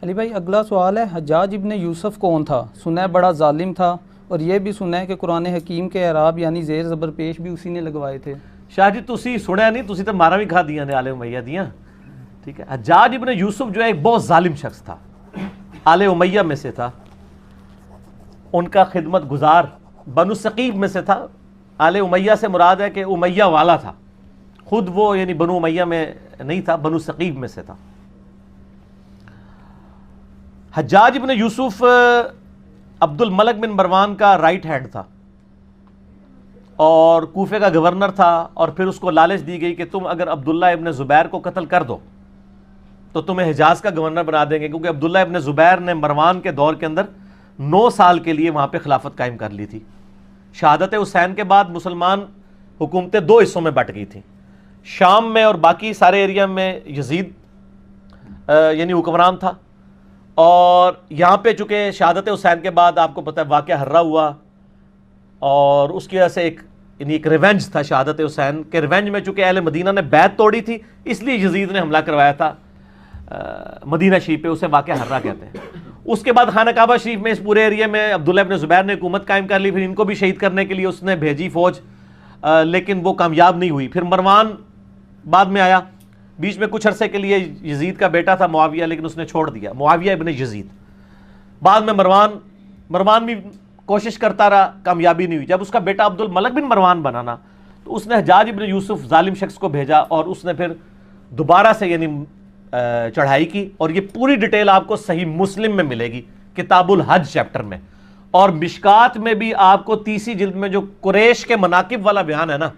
علی بھائی اگلا سوال ہے، حجاج ابن یوسف کون تھا؟ سنا ہے بڑا ظالم تھا، اور یہ بھی سنا ہے کہ قرآن حکیم کے اعراب یعنی زیر زبر پیش بھی اسی نے لگوائے تھے۔ شاہ جی تسی سنیا نہیں، تسی تو مارا بھی کھا دیا نے آل امیہ دیاں، ٹھیک ہے۔ حجاج ابن یوسف جو ہے ایک بہت ظالم شخص تھا، آل امیہ میں سے تھا، ان کا خدمت گزار بنو ثقیف میں سے تھا۔ آل امیہ سے مراد ہے کہ امیہ والا تھا، خود وہ یعنی بنو امیہ میں نہیں تھا، بنو ثقیف میں سے تھا۔ حجاج ابن یوسف عبد الملک بن مروان کا رائٹ ہینڈ تھا اور کوفے کا گورنر تھا، اور پھر اس کو لالچ دی گئی کہ تم اگر عبداللہ ابن زبیر کو قتل کر دو تو تمہیں حجاز کا گورنر بنا دیں گے، کیونکہ عبداللہ ابن زبیر نے مروان کے دور کے اندر 9 سال کے لیے وہاں پہ خلافت قائم کر لی تھی۔ شہادت حسین کے بعد مسلمان حکومتیں 2 حصوں میں بٹ گئی تھیں، شام میں اور باقی سارے ایریا میں یزید یعنی حکمران تھا، اور یہاں پہ چونکہ شہادت حسین کے بعد آپ کو پتہ ہے واقعہ ہررا ہوا، اور اس کی وجہ سے ایک ریونج تھا شہادت حسین کے۔ ریونج میں چونکہ اہل مدینہ نے بیعت توڑی تھی، اس لیے یزید نے حملہ کروایا تھا مدینہ شریف پہ، اسے واقعہ ہررا کہتے ہیں۔ اس کے بعد خانہ کعبہ شریف میں اس پورے ایریا میں عبداللہ ابن زبیر نے حکومت قائم کر لی، پھر ان کو بھی شہید کرنے کے لیے اس نے بھیجی فوج، لیکن وہ کامیاب نہیں ہوئی۔ پھر مروان بعد میں آیا، بیچ میں کچھ عرصے کے لیے یزید کا بیٹا تھا معاویہ، لیکن اس نے چھوڑ دیا، معاویہ ابن یزید۔ بعد میں مروان بھی کوشش کرتا رہا، کامیابی نہیں ہوئی۔ جب اس کا بیٹا عبد الملک بن مروان بنانا تو اس نے حجاج ابن یوسف ظالم شخص کو بھیجا، اور اس نے پھر دوبارہ سے یعنی چڑھائی کی، اور یہ پوری ڈیٹیل آپ کو صحیح مسلم میں ملے گی کتاب الحج چیپٹر میں، اور مشکات میں بھی آپ کو 30 جلد میں جو قریش کے مناقب والا بیان ہے نا،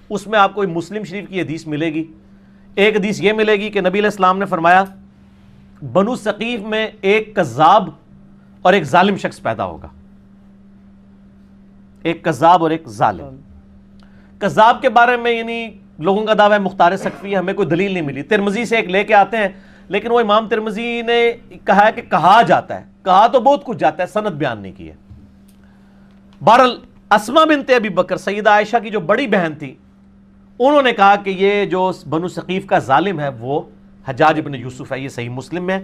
اس میں آپ کو مسلم شریف کی حدیث ملے گی۔ ایک حدیث یہ ملے گی کہ نبی علیہ السلام نے فرمایا بنو ثقیف میں ایک کذاب اور ایک ظالم شخص پیدا ہوگا، ایک کذاب اور ایک ظالم۔ کذاب کے بارے میں یعنی لوگوں کا دعویٰ ہے مختار سقفی، ہمیں کوئی دلیل نہیں ملی، ترمذی سے ایک لے کے آتے ہیں، لیکن وہ امام ترمذی نے کہا ہے کہ کہا جاتا ہے، کہا تو بہت کچھ جاتا ہے، سند بیان نہیں کی ہے۔ بہرحال اسما بنت ابی بکر سیدہ عائشہ کی جو بڑی بہن تھی، انہوں نے کہا کہ یہ جو بنو ثقیف کا ظالم ہے وہ حجاج ابن یوسف ہے۔ یہ صحیح مسلم میں،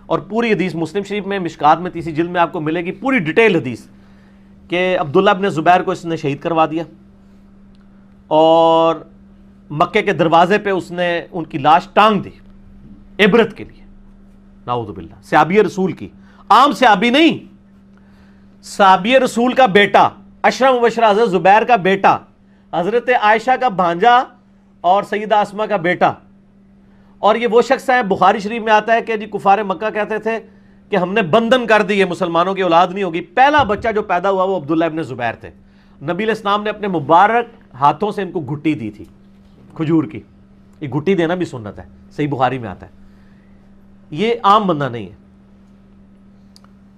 اور پوری حدیث مسلم شریف میں مشکات میں 30 جلد میں آپ کو ملے گی پوری ڈیٹیل حدیث، کہ عبداللہ ابن زبیر کو اس نے شہید کروا دیا، اور مکے کے دروازے پہ اس نے ان کی لاش ٹانگ دی عبرت کے لیے، نعوذ باللہ، صحابی رسول کی، عام صحابی نہیں، صحابی رسول کا بیٹا، اشرف مبشرہ حضرت زبیر کا بیٹا، حضرت عائشہ کا بھانجا اور سیدہ اسما کا بیٹا۔ اور یہ وہ شخص ہے، بخاری شریف میں آتا ہے کہ جی کفار مکہ کہتے تھے کہ ہم نے بندھن کر دی، یہ مسلمانوں کی اولاد نہیں ہوگی۔ پہلا بچہ جو پیدا ہوا وہ عبداللہ ابن زبیر تھے۔ نبی علیہ السلام نے اپنے مبارک ہاتھوں سے ان کو گھٹی دی تھی کھجور کی، یہ گھٹی دینا بھی سنت ہے، صحیح بخاری میں آتا ہے، یہ عام بندہ نہیں ہے۔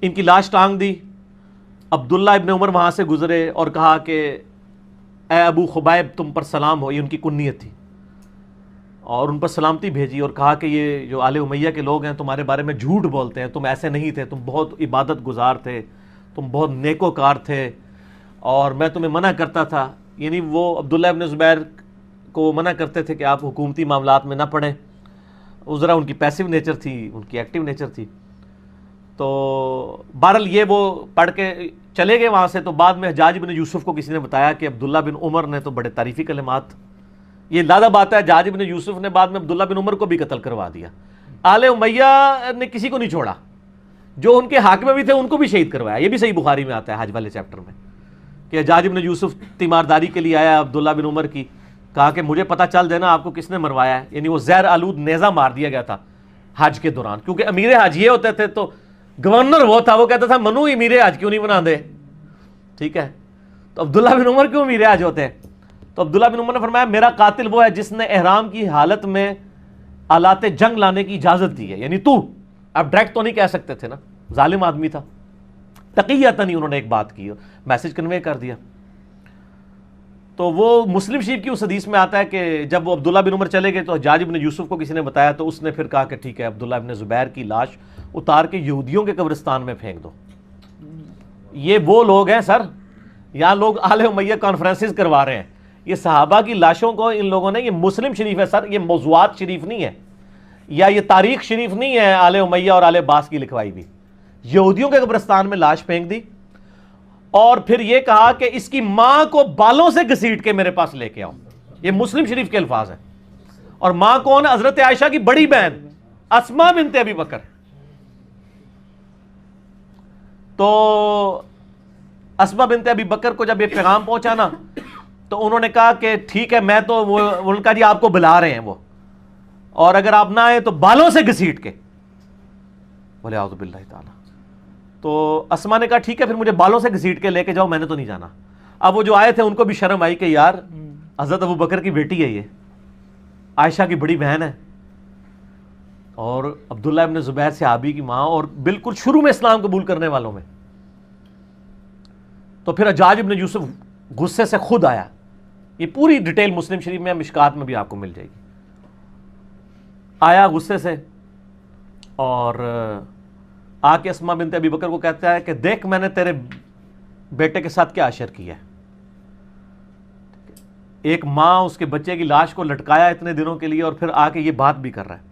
ان کی لاش ٹانگ دی، عبداللہ ابن عمر وہاں سے گزرے اور کہا کہ اے ابو خبیب تم پر سلام ہو، یہ ان کی کنیت تھی، اور ان پر سلامتی بھیجی، اور کہا کہ یہ جو آل امیہ کے لوگ ہیں تمہارے بارے میں جھوٹ بولتے ہیں، تم ایسے نہیں تھے، تم بہت عبادت گزار تھے، تم بہت نیکوکار تھے، اور میں تمہیں منع کرتا تھا۔ یعنی وہ عبداللہ ابن زبیر کو منع کرتے تھے کہ آپ حکومتی معاملات میں نہ پڑیں، اس ذرا ان کی پیسو نیچر تھی، ان کی ایکٹیو نیچر تھی۔ تو بہرحال یہ وہ پڑھ کے چلے گئے وہاں سے۔ تو بعد میں حجاج بن یوسف کو کسی نے بتایا کہ عبداللہ بن عمر نے تو بڑے تعریفی کلمات، یہ لادہ بات ہے، حجاج بن یوسف نے بعد میں عبداللہ بن عمر کو بھی قتل کروا دیا۔ آل امیہ نے کسی کو نہیں چھوڑا، جو ان کے حاکم بھی تھے ان کو بھی شہید کروایا۔ یہ بھی صحیح بخاری میں آتا ہے حج والے چیپٹر میں، کہ حجاج بن یوسف تیمارداری کے لیے آیا عبداللہ بن عمر کی، کہا کہ مجھے پتہ چل جائے نا آپ کو کس نے مروایا ہے۔ یعنی وہ زہر آلود نیزہ مار دیا گیا تھا حج کے دوران، کیونکہ امیر حج یہ ہوتے تھے، تو گورنر وہ تھا، وہ کہتا تھا منو امیر حج کیوں نہیں بنا دے، ٹھیک ہے، تو عبداللہ بن عمر کیوں امیر حج ہوتے ہیں؟ تو عبداللہ بن عمر نے فرمایا میرا قاتل وہ ہے جس نے احرام کی حالت میں آلات جنگ لانے کی اجازت دی ہے۔ یعنی تو اب ڈائریکٹ تو نہیں کہہ سکتے تھے نا، ظالم آدمی تھا، تقیۃً انہوں نے ایک بات کی، میسج کنوے کر دیا۔ تو وہ مسلم شریف کی اس حدیث میں آتا ہے کہ جب وہ عبداللہ بن عمر چلے گئے تو حجاج بن یوسف کو کسی نے بتایا، تو اس نے پھر کہا کہ ٹھیک ہے عبداللہ بن زبیر کی لاش اتار کے یہودیوں کے قبرستان میں پھینک دو۔ یہ وہ لوگ ہیں سر، یہاں لوگ آل امیہ کانفرنسز کروا رہے ہیں، یہ صحابہ کی لاشوں کو ان لوگوں نے، یہ مسلم شریف ہے سر، یہ موضوعات شریف نہیں ہے، یا یہ تاریخ شریف نہیں ہے آل امیہ اور آل عباس کی لکھوائی بھی. یہودیوں کے قبرستان میں لاش پھینک دی اور پھر یہ کہا کہ اس کی ماں کو بالوں سے گھسیٹ کے میرے پاس لے کے آؤ. یہ مسلم شریف کے الفاظ ہیں. اور ماں کون ہے؟ حضرت عائشہ کی بڑی بہن اسماء بنت ابی بکر. تو اسماء بنت ابی بکر کو جب یہ پیغام پہنچا نا تو انہوں نے کہا کہ ٹھیک ہے میں تو ان کا جی آپ کو بلا رہے ہیں وہ, اور اگر آپ نہ آئے تو بالوں سے گھسیٹ کے. بولے اعوذ باللہ تعالی. تو اسماء نے کہا ٹھیک ہے پھر مجھے بالوں سے گھسیٹ کے لے کے جاؤ, میں نے تو نہیں جانا. اب وہ جو آئے تھے ان کو بھی شرم آئی کہ یار حضرت ابو بکر کی بیٹی ہے, یہ عائشہ کی بڑی بہن ہے, اور عبداللہ ابن زبیر صحابی کی ماں, اور بالکل شروع میں اسلام قبول کرنے والوں میں. تو پھر حجاج ابن یوسف غصے سے خود آیا. یہ پوری ڈیٹیل مسلم شریف میں, مشکات میں بھی آپ کو مل جائے گی. آیا غصے سے اور آ کے اسماء بنت ابی بکر کو کہتا ہے کہ دیکھ میں نے تیرے بیٹے کے ساتھ کیا اشر کیا ہے. ایک ماں اس کے بچے کی لاش کو لٹکایا اتنے دنوں کے لیے اور پھر آ کے یہ بات بھی کر رہا ہے.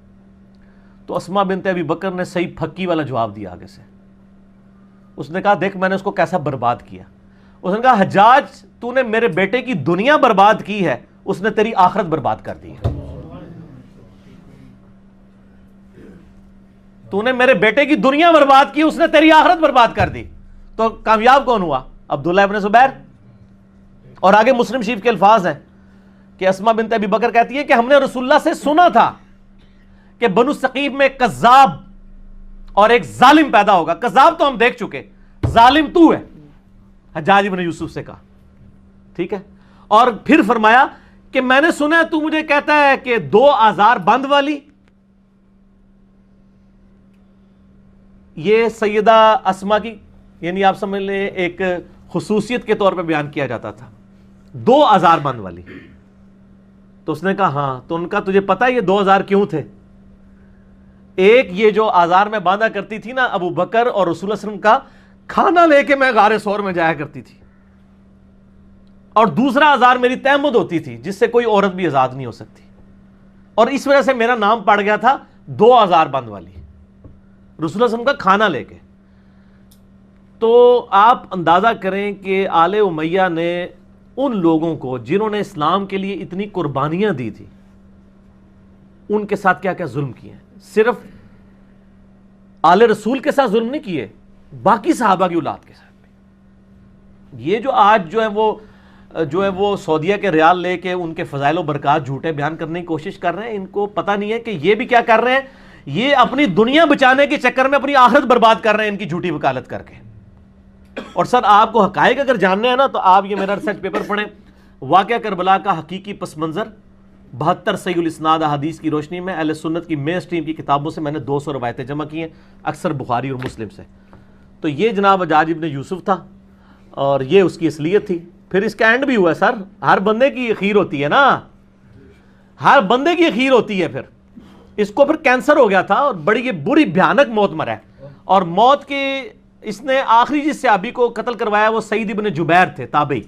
تو اسماء بنت ابی بکر نے صحیح پھکی والا جواب دیا آگے سے. اس نے کہا دیکھ میں نے اس کو کیسا برباد کیا. اس نے کہا حجاج تو نے میرے بیٹے کی دنیا برباد کی ہے, اس نے تیری آخرت برباد کر دی ہے. تو نے میرے بیٹے کی دنیا برباد کی, اس نے تیری آخرت برباد کر دی. تو کامیاب کون ہوا؟ عبداللہ ابن زبیر. اور آگے مسلم شریف کے الفاظ ہیں کہ اسماء بنت ابی بکر کہتی ہے کہ ہم نے رسول اللہ سے سنا تھا کہ بنو ثقیف میں ایک کذاب اور ایک ظالم پیدا ہوگا. کذاب تو ہم دیکھ چکے, ظالم تو ہے. حجاج ابن یوسف سے کہا ٹھیک ہے. اور پھر فرمایا کہ میں نے سنا ہے تو مجھے کہتا ہے کہ 2 آزار بند والی. یہ سیدہ اسماء کی یعنی آپ سمجھ لیں ایک خصوصیت کے طور پہ بیان کیا جاتا تھا, 2 آزار بند والی. تو اس نے کہا ہاں. تو ان کا تجھے پتا ہے یہ 2 آزار کیوں تھے؟ ایک یہ جو آزار میں باندھا کرتی تھی نا ابو بکر اور رسول اللہ صلی اللہ علیہ وسلم کا کھانا لے کے میں غار ثور میں جایا کرتی تھی, اور دوسرا آزار میری تہمت ہوتی تھی جس سے کوئی عورت بھی آزاد نہیں ہو سکتی, اور اس وجہ سے میرا نام پڑ گیا تھا 2 آزار بند والی, رسول اللہ صلی اللہ علیہ وسلم کا کھانا لے کے. تو آپ اندازہ کریں کہ آل امیہ نے ان لوگوں کو جنہوں نے اسلام کے لیے اتنی قربانیاں دی تھی ان کے ساتھ کیا کیا ظلم کیے ہیں. صرف آل رسول کے ساتھ ظلم نہیں کیے, باقی صحابہ کی اولاد کے ساتھ بھی. یہ جو آج جو ہے وہ سعودیہ کے ریال لے کے ان کے فضائل و برکات جھوٹے بیان کرنے کی کوشش کر رہے ہیں, ان کو پتہ نہیں ہے کہ یہ بھی کیا کر رہے ہیں, یہ اپنی دنیا بچانے کے چکر میں اپنی آخرت برباد کر رہے ہیں ان کی جھوٹی وکالت کر کے. اور سر آپ کو حقائق اگر جاننے ہیں نا تو آپ یہ میرا ریسرچ پیپر پڑھیں, واقعہ کربلا کا حقیقی پس منظر 72 صحیح الاسناد احادیث کی روشنی میں اہل سنت کی مین اسٹریم کی کتابوں سے میں نے 200 روایتیں جمع کی ہیں, اکثر بخاری اور مسلم سے. تو یہ جناب حجاج ابن یوسف تھا اور یہ اس کی اصلیت تھی. پھر اس کا اینڈ بھی ہوا ہے سر, ہر بندے کی اخیر ہوتی ہے نا, ہر بندے کی اخیر ہوتی ہے. پھر اس کو پھر کینسر ہو گیا تھا اور بڑی یہ بری بھیانک موت مرا ہے, اور موت کے اس نے آخری جس صحابی کو قتل کروایا وہ سعید ابن جبیر تھے, تابعی.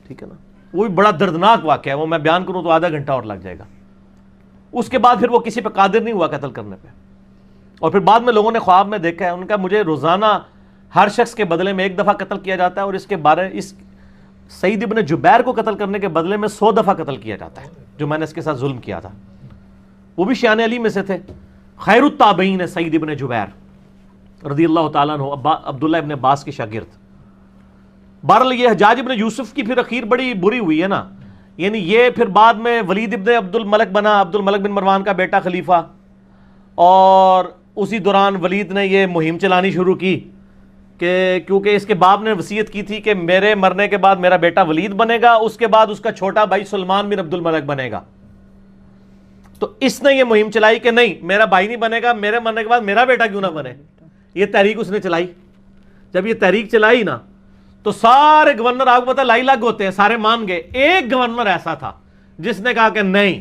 ٹھیک ہے نا, وہ بھی بڑا دردناک واقعہ ہے, وہ میں بیان کروں تو آدھا گھنٹہ اور لگ جائے گا. اس کے بعد پھر وہ کسی پہ قادر نہیں ہوا قتل کرنے پہ, اور پھر بعد میں لوگوں نے خواب میں دیکھا ہے, ان کا مجھے روزانہ ہر شخص کے بدلے میں 1 دفعہ قتل کیا جاتا ہے, اور اس کے بارے اس سعید ابن جبیر کو قتل کرنے کے بدلے میں 100 دفعہ قتل کیا جاتا ہے جو میں نے اس کے ساتھ ظلم کیا تھا. وہ بھی شیان علی میں سے تھے, خیر التابعین ہے سعید ابن جبیر رضی اللہ تعالیٰ عنہ, عبداللہ ابن عباس کے شاگرد. بہرحال یہ حجاج ابن یوسف کی پھر اخیر بڑی بری ہوئی ہے نا, یعنی یہ پھر بعد میں ولید ابن عبد الملک بنا, عبد الملک بن مروان کا بیٹا خلیفہ, اور اسی دوران ولید نے یہ مہم چلانی شروع کی کہ کیونکہ اس کے باپ نے وصیت کی تھی کہ میرے مرنے کے بعد میرا بیٹا ولید بنے گا, اس کے بعد اس کا چھوٹا بھائی سلمان بن عبد الملک بنے گا. تو اس نے یہ مہم چلائی کہ نہیں میرا بھائی نہیں بنے گا, میرے مرنے کے بعد میرا بیٹا کیوں نہ بنے. یہ تحریک اس نے چلائی. جب یہ تحریک چلائی نا تو سارے گورنر آپ کو پتا لائی لگ ہوتے ہیں, سارے مان گئے. ایک گورنر ایسا تھا جس نے کہا کہ نہیں,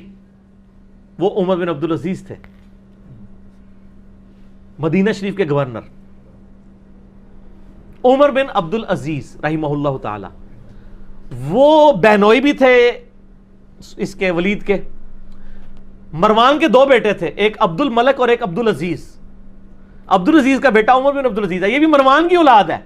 وہ عمر بن عبد العزیز تھے, مدینہ شریف کے گورنر عمر بن عبد العزیز رحمہ اللہ تعالی. وہ بہنوئی بھی تھے اس کے ولید کے, مروان کے دو بیٹے تھے, ایک عبد الملک اور ایک عبد العزیز. عبد العزیز کا بیٹا عمر بن عبد العزیز ہے, یہ بھی مروان کی اولاد ہے.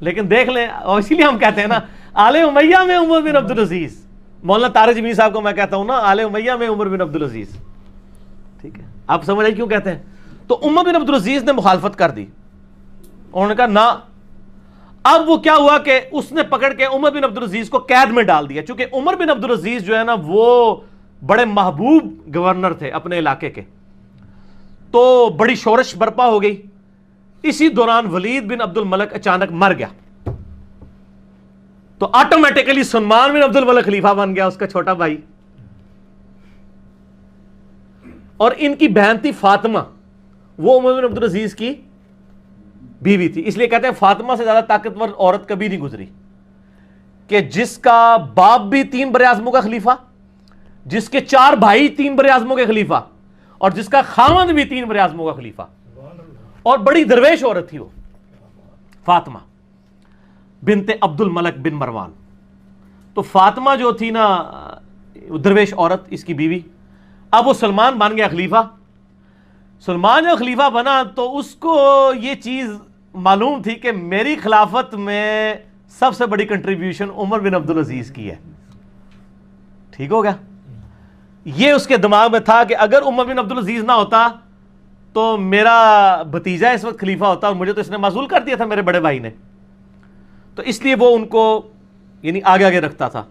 لیکن دیکھ لیں, اور اسی لیے ہم کہتے ہیں نا آل امیہ میں عمر بن عبد العزیز. مولانا طارق جمیل صاحب کو میں کہتا ہوں نا آل امیہ میں عمر بن عبد العزیز. ٹھیک ہے, آپ سمجھ آئی کیوں کہتے ہیں. تو عمر بن عبد العزیز نے مخالفت کر دی, انہوں نے کہا نہ. اب وہ کیا ہوا کہ اس نے پکڑ کے عمر بن عبد العزیز کو قید میں ڈال دیا, چونکہ عمر بن عبد العزیز جو ہے نا وہ بڑے محبوب گورنر تھے اپنے علاقے کے, تو بڑی شورش برپا ہو گئی. اسی دوران ولید بن عبد الملک اچانک مر گیا, تو آٹومیٹیکلی سلمان بن عبد الملک خلیفہ بن گیا, اس کا چھوٹا بھائی. اور ان کی بہن تھی فاطمہ, وہ عمر بن عبد العزیز کی بیوی تھی. اس لیے کہتے ہیں فاطمہ سے زیادہ طاقتور عورت کبھی نہیں گزری, کہ جس کا باپ بھی 3 براعظموں کا خلیفہ, جس کے 4 بھائی 3 براعظموں کے خلیفہ, اور جس کا خاوند بھی 3 براعظموں کا خلیفہ. اور بڑی درویش عورت تھی وہ فاطمہ بنت عبد الملک بن مروان. تو فاطمہ جو تھی نا درویش عورت, اس کی بیوی. اب وہ سلمان بن گیا خلیفہ. سلمان جو خلیفہ بنا تو اس کو یہ چیز معلوم تھی کہ میری خلافت میں سب سے بڑی کنٹریبیوشن عمر بن عبد العزیز کی ہے. ٹھیک ہو گیا. یہ اس کے دماغ میں تھا کہ اگر عمر بن عبد العزیز نہ ہوتا تو میرا بھتیجا اس وقت خلیفہ ہوتا, اور مجھے تو اس نے معزول کر دیا تھا میرے بڑے بھائی نے. تو اس لیے وہ ان کو یعنی آگے آگے رکھتا تھا.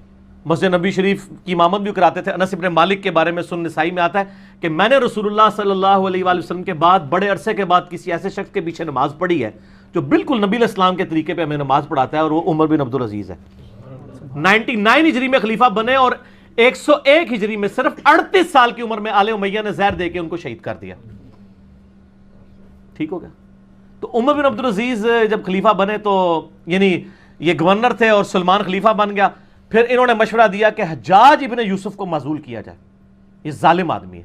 مسجد نبی شریف کی امامت بھی کراتے تھے. انس بن مالک کے بارے میں سنن نسائی میں آتا ہے کہ میں نے رسول اللہ صلی اللہ علیہ وآلہ وسلم کے بعد بڑے عرصے کے بعد کسی ایسے شخص کے پیچھے نماز پڑھی ہے جو بالکل نبی علیہ السلام کے طریقے پہ ہمیں نماز پڑھاتا ہے, اور وہ عمر بن عبد العزیز ہے. 99 ہجری میں خلیفہ بنے, اور 101 ہجری میں صرف 38 سال کی عمر میں آل امیہ نے زہر دے کے ان کو شہید کر دیا. ٹھیک ہو گیا. تو عمر بن عبد العزیز جب خلیفہ بنے تو یعنی یہ گورنر تھے اور سلمان خلیفہ بن گیا. پھر انہوں نے مشورہ دیا کہ حجاج ابن یوسف کو معزول کیا جائے, یہ ظالم آدمی ہے.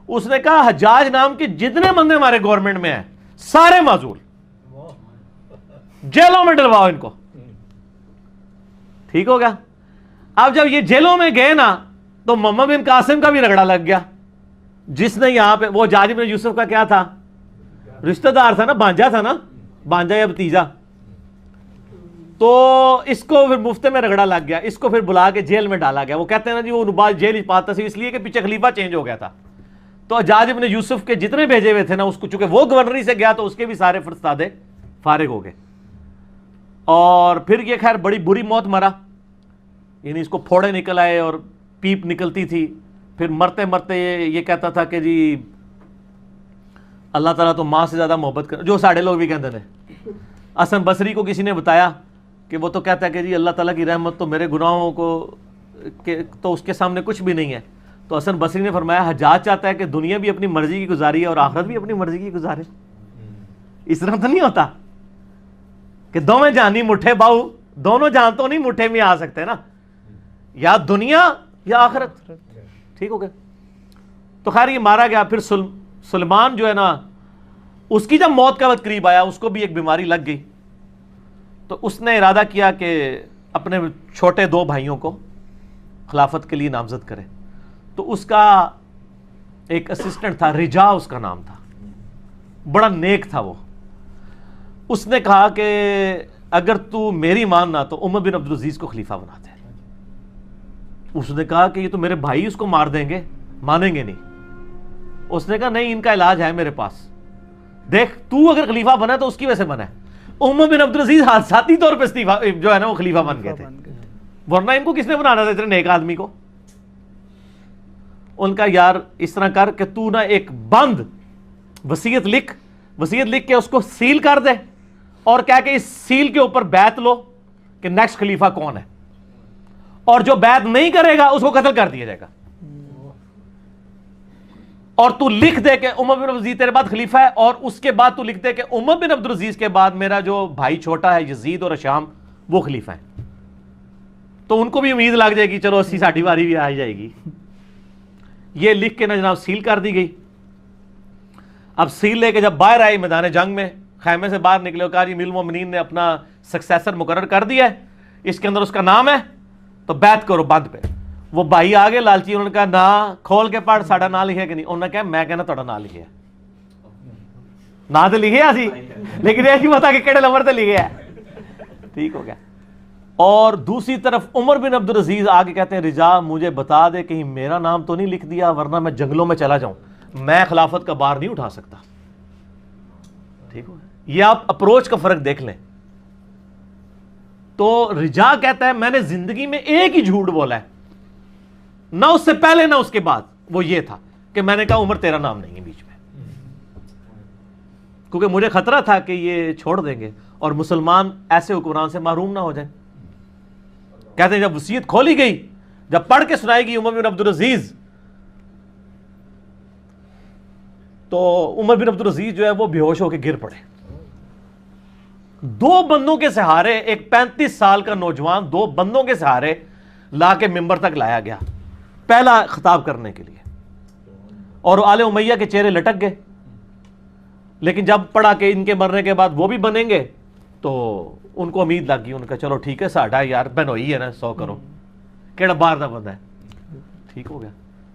اس نے کہا حجاج نام کے جتنے بندے ہمارے گورنمنٹ میں ہیں سارے معزول, جیلوں میں ڈلواؤ ان کو. ٹھیک ہو گیا. اب جب یہ جیلوں میں گئے نا تو محمد بن قاسم کا بھی رگڑا لگ گیا, جس نے یہاں پہ, وہ حجاج ابن یوسف کا کیا تھا, رشتہ دار تھا نا, بانجا تھا نا, بانجا یا بھتیجا. تو اس کو پھر مفتے میں رگڑا لگ گیا, اس کو پھر بلا کے جیل میں ڈالا گیا. وہ کہتے ہیں نا جی وہ نباز جیل پاتا سی, اس لیے کہ پیچھے خلیفہ چینج ہو گیا تھا. تو حجاج ابن یوسف کے جتنے بھیجے ہوئے تھے نا, اس کو چونکہ وہ گورنری سے گیا تو اس کے بھی سارے فرستادے فارغ ہو گئے. اور پھر یہ خیر بڑی بری موت مرا, یعنی اس کو پھوڑے نکل آئے اور پیپ نکلتی تھی. پھر مرتے مرتے یہ کہتا تھا کہ جی اللہ تعالیٰ تو ماں سے زیادہ محبت کر, جو ساڑھے لوگ بھی کہتے ہیں. حسن بصری کو کسی نے بتایا کہ وہ تو کہتا ہے کہ جی اللہ تعالیٰ کی رحمت تو میرے گناہوں کو تو اس کے سامنے کچھ بھی نہیں ہے. تو حسن بصری نے فرمایا حجاج چاہتا ہے کہ دنیا بھی اپنی مرضی کی گزاری ہے اور آخرت بھی اپنی مرضی کی گزارے. اس طرح تو نہیں ہوتا کہ دونوں جانی مٹھے باؤ, دونوں جان تو نہیں مٹھے میں آ سکتے نا, یا دنیا یا آخرت. ٹھیک ہو گیا. تو خیر یہ مارا گیا. پھر سلمان جو ہے نا, اس کی جب موت کا وقت قریب آیا, اس کو بھی ایک بیماری لگ گئی. تو اس نے ارادہ کیا کہ اپنے چھوٹے 2 بھائیوں کو خلافت کے لیے نامزد کرے. تو اس کا ایک اسسٹنٹ تھا, رجا اس کا نام تھا, بڑا نیک تھا وہ. اس نے کہا کہ اگر تو میری ماننا تو عمر بن عبد العزیز کو خلیفہ بنا دے. اس نے کہا کہ یہ تو میرے بھائی اس کو مار دیں گے, مانیں گے نہیں. اس نے کہا نہیں, ان کا علاج ہے میرے پاس, دیکھ تو اگر خلیفہ بنا تو اس کی وجہ سے بنا ہے. عمر بن عبد العزیز حادثاتی طور پہ جو ہے نا وہ خلیفہ بن گئے تھے, ورنہ ان کو کس نے بنانا تھا اتنے نیک آدمی کو. ان کا یار اس طرح کر کہ تو نا ایک بند وصیت لکھ کے اس کو سیل کر دے, اور کہہ کہ اس سیل کے اوپر بیعت لو کہ نیکسٹ خلیفہ کون ہے, اور جو بیعت نہیں کرے گا اس کو قتل کر دیا جائے گا. اور تو لکھ دے کہ عمر بن عبد العزیز تیرے بعد خلیفہ ہے, اور اس کے بعد تو لکھ دے کہ عمر بن عبد العزیز کے بعد میرا جو بھائی چھوٹا ہے یزید اور اشام وہ خلیفہ ہے. تو ان کو بھی امید لگ جائے گی چلو 80-60 باری بھی آ جائے گی. یہ لکھ کے نا جناب سیل کر دی گئی. اب سیل لے کے جب باہر آئی میدان جنگ میں, خیمے سے باہر نکلے, کہا جی امیر المومنین نے اپنا سکسیسر مقرر کر دیا ہے, اس کے اندر اس کا نام ہے, تو بیعت کرو بند پہ. وہ بھائی آگے لالچی, انہوں نے کہا نا کھول کے پڑھ ساڈا نام لکھے کہ نہیں, انہوں نے کہا میں کہنا تہاڈا نام لکھیا نہ تو لکھیا سی لیکن یہ نہیں پتا کہ کہڑے نمبر تے لکھیا ہے. ٹھیک ہو گیا. اور دوسری طرف عمر بن عبدالعزیز آگے کہتے ہیں رجا مجھے بتا دے کہیں میرا نام تو نہیں لکھ دیا ورنہ میں جنگلوں میں چلا جاؤں, میں خلافت کا بار نہیں اٹھا سکتا. ٹھیک ہو گیا. یہ آپ اپروچ کا فرق دیکھ لیں. تو رجا کہتا ہے میں نے زندگی میں ایک ہی جھوٹ بولا ہے, نہ اس سے پہلے نہ اس کے بعد, وہ یہ تھا کہ میں نے کہا عمر تیرا نام نہیں ہے بیچ میں, کیونکہ مجھے خطرہ تھا کہ یہ چھوڑ دیں گے اور مسلمان ایسے حکمران سے محروم نہ ہو جائیں. کہتے ہیں جب وصیت کھولی گئی, جب پڑھ کے سنائی گئی عمر بن عبدالعزیز, تو عمر بن عبدالعزیز جو ہے وہ بے ہوش ہو کے گر پڑے. دو بندوں کے سہارے, ایک 35 سال کا نوجوان 2 بندوں کے سہارے لا کے ممبر تک لایا گیا پہلا خطاب کرنے کے لیے, اور آل امیہ کے چہرے لٹک گئے. لیکن جب پڑھا کہ ان کے مرنے کے بعد وہ بھی بنیں گے تو ان کو امید لگ گئی, ان کا چلو ٹھیک ہے ساڈا یار بہنوئی ہے نا 100 کرو کیڑا باہر دا بندہ ہے. ٹھیک ہو گیا.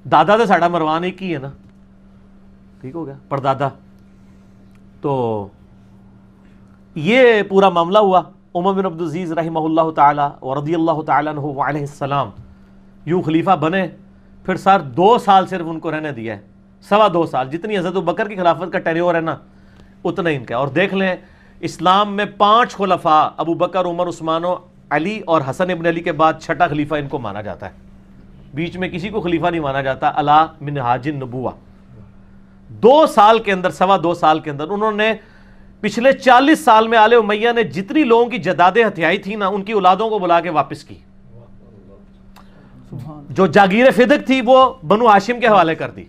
دادا تو ساڈا مروان ایک ہی ہے نا. ٹھیک ہو گیا, پردادا. تو یہ پورا معاملہ ہوا. عمر بن عبدالعزیز رحمہ اللہ تعالی ورضی اللہ تعالی عنہ وعلیہ السلام یوں خلیفہ بنے. پھر سر 2 سال صرف ان کو رہنے دیا ہے, 2.25 سال, جتنی حضرت ابوبکر کی خلافت کا ٹینیور ہے نا اتنا ہی ان کا. اور دیکھ لیں اسلام میں 5 خلفاء ابو بکر, عمر, عثمان و علی اور حسن ابن علی کے بعد 6ٹھا خلیفہ ان کو مانا جاتا ہے. بیچ میں کسی کو خلیفہ نہیں مانا جاتا. علا منہاج النبوہ. 2 سال کے اندر, 2.25 سال کے اندر انہوں نے پچھلے 40 سال میں آل امیہ نے جتنی لوگوں کی جدادیں ہتھیائی تھی نا ان کی اولادوں کو بلا کے واپس کی. جو جاگیر فدق تھی وہ بنو ہاشم کے حوالے کر دی,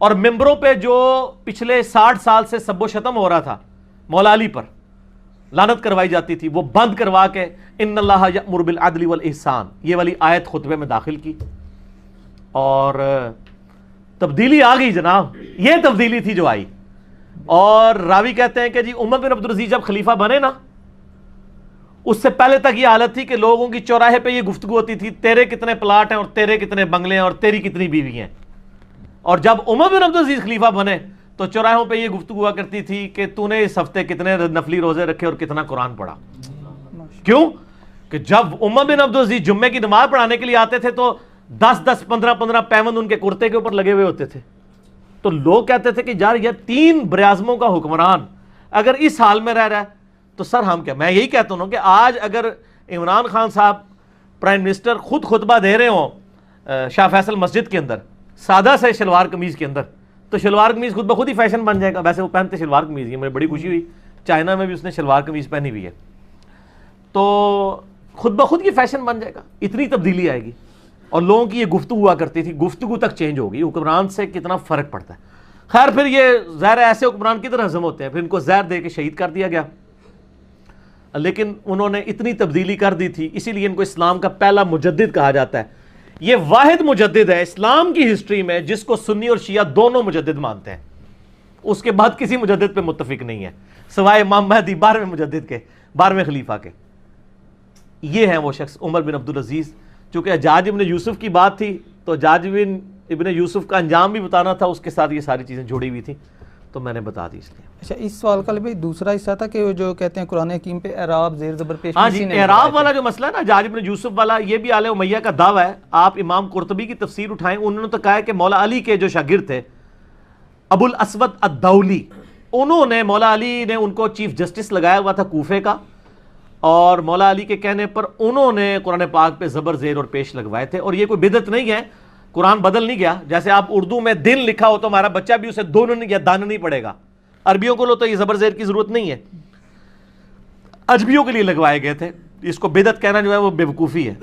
اور ممبروں پہ جو پچھلے 60 سال سے سب و شتم ہو رہا تھا مولا علی پر, لعنت کروائی جاتی تھی, وہ بند کروا کے ان اللہ یأمر بالعدل والاحسان یہ والی آیت خطبے میں داخل کی. اور تبدیلی آ گئی جناب, یہ تبدیلی تھی جو آئی. اور راوی کہتے ہیں کہ جی عمر بن عبدالعزیز جب خلیفہ بنے نا اس سے پہلے تک یہ حالت تھی کہ لوگوں کی چوراہے پہ یہ گفتگو ہوتی تھی تیرے کتنے پلاٹ ہیں اور تیرے کتنے بنگلے ہیں اور تیری کتنی بیوی ہیں. اور جب عمر بن عبدالعزیز خلیفہ بنے تو چوراہوں پہ یہ گفتگو ہوا کرتی تھی کہ تو نے اس ہفتے کتنے نفلی روزے رکھے اور کتنا قرآن پڑھا. کیوں کہ جب عمر بن عبدالعزیز جمعے کی نماز پڑھانے کے لیے آتے تھے تو 10 15 پیوند ان کے کرتے کے اوپر لگے ہوئے ہوتے تھے. تو لوگ کہتے تھے کہ یار یہ 3 براعظموں کا حکمران اگر اس حال میں رہ رہا ہے تو سر ہم کیا. میں یہی کہتا ہوں کہ آج اگر عمران خان صاحب پرائم منسٹر خود خطبہ دے رہے ہوں شاہ فیصل مسجد کے اندر سادہ سے شلوار قمیض کے اندر, تو شلوار قمیض خود بخود ہی فیشن بن جائے گا. ویسے وہ پہنتے شلوار قمیض ہی, مجھے بڑی خوشی ہوئی چائنا میں بھی اس نے شلوار قمیض پہنی ہوئی ہے, تو خود بخود یہ فیشن بن جائے گا. اتنی تبدیلی آئے گی. اور لوگوں کی یہ گفتگو ہوا کرتی تھی, گفتگو تک چینج ہوگی. حکمران سے کتنا فرق پڑتا ہے. خیر پھر یہ زہر ایسے حکمران کی طرح ہضم ہوتے ہیں, پھر ان کو زہر دے کے شہید کر دیا گیا. لیکن انہوں نے اتنی تبدیلی کر دی تھی, اسی لیے ان کو اسلام کا پہلا مجدد کہا جاتا ہے. یہ واحد مجدد ہے اسلام کی ہسٹری میں جس کو سنی اور شیعہ دونوں مجدد مانتے ہیں. اس کے بعد کسی مجدد پہ متفق نہیں ہے سوائے امام مہدی 12ویں مجدد کے, 12ویں خلیفہ کے. یہ ہیں وہ شخص عمر بن عبدالعزیز. چونکہ حجاج ابن یوسف کی بات تھی تو حجاج ابن یوسف کا انجام بھی بتانا تھا, اس کے ساتھ یہ ساری چیزیں جڑی ہوئی تھیں تو میں نے بتا دی اس لیے. اچھا اس سوال کا بھی دوسرا حصہ تھا کہ جو کہتے ہیں قرآن حکیم پہ اعراب زیر زبر پیش. ہاں جی, اعراب والا جو مسئلہ ہے نا حجاج ابن یوسف والا, یہ بھی آل امیہ کا دعویٰ ہے. آپ امام قرطبی کی تفسیر اٹھائیں, انہوں نے تو کہا ہے کہ مولا علی کے جو شاگرد تھے ابو الاسود الدولی, انہوں نے مولا علی نے ان کو چیف جسٹس لگایا ہوا تھا کوفے کا, اور مولا علی کے کہنے پر انہوں نے قرآن پاک پہ زبر زیر اور پیش لگوائے تھے. اور یہ کوئی بدعت نہیں ہے, قرآن بدل نہیں گیا. جیسے آپ اردو میں دن لکھا ہو تو ہمارا بچہ بھی اسے دون یا دان نہیں پڑھے گا. عربیوں کو لو تو یہ زبر زیر کی ضرورت نہیں ہے, اجمیوں کے لیے لگوائے گئے تھے. اس کو بدعت کہنا جو ہے وہ بے وقوفی ہے.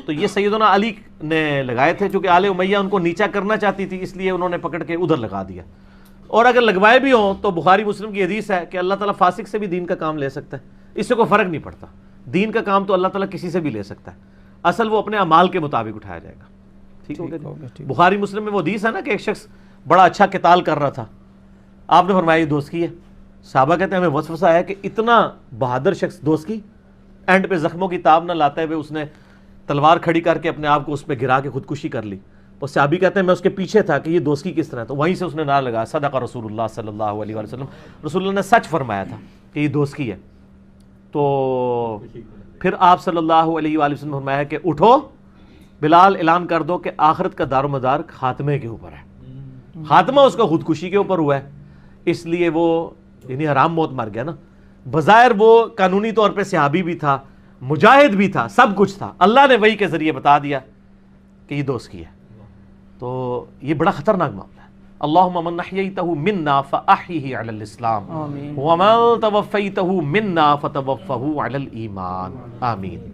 تو یہ سیدنا علی نے لگائے تھے, چونکہ آل امیہ ان کو نیچا کرنا چاہتی تھی اس لیے انہوں نے پکڑ کے ادھر لگا دیا. اور اگر لگوائے بھی ہوں تو بخاری مسلم کی حدیث ہے کہ اللہ تعالیٰ فاسق سے بھی دین کا کام لے سکتا ہے, اس سے کوئی فرق نہیں پڑتا. دین کا کام تو اللہ تعالیٰ کسی سے بھی لے سکتا ہے, اصل وہ اپنے اعمال کے مطابق اٹھایا جائے گا. ٹھیک ہو گیا. بخاری مسلم میں وہ حدیث ہے نا کہ ایک شخص بڑا اچھا قتال کر رہا تھا, آپ نے فرمایا یہ دوست کی ہے. صحابہ کہتے ہیں ہمیں وسوسہ ہے کہ اتنا بہادر شخص دوست کی, اینڈ پہ زخموں کی تاب نہ لاتے ہوئے اس نے تلوار کھڑی کر کے اپنے آپ کو اس پہ گرا کے خودکشی کر لی. اور صحابی کہتے ہیں میں اس کے پیچھے تھا کہ یہ دوستی کس طرح. تو وہیں سے اس نے نعرہ لگایا صدق رسول اللہ صلی اللہ علیہ وسلم, رسول اللہ نے سچ فرمایا تھا کہ یہ دوستی ہے. تو پھر آپ صلی اللہ علیہ وآلہ وسلم نے فرمایا کہ اٹھو بلال, اعلان کر دو کہ آخرت کا دار و مدار خاتمے کے اوپر ہے. خاتمہ اس کا خودکشی کے اوپر ہوا ہے, اس لیے وہ یعنی حرام موت مر گیا نا. بظاہر وہ قانونی طور پہ صحابی بھی تھا, مجاہد بھی تھا, سب کچھ تھا, اللہ نے وحی کے ذریعے بتا دیا کہ یہ دوستی ہے. تو یہ بڑا خطرناک معاملہ ہے. اللہم من احییتہ منا فاحیہ علی الاسلام ومن توفیتہ منا فتوفہ علی الایمان. آمین.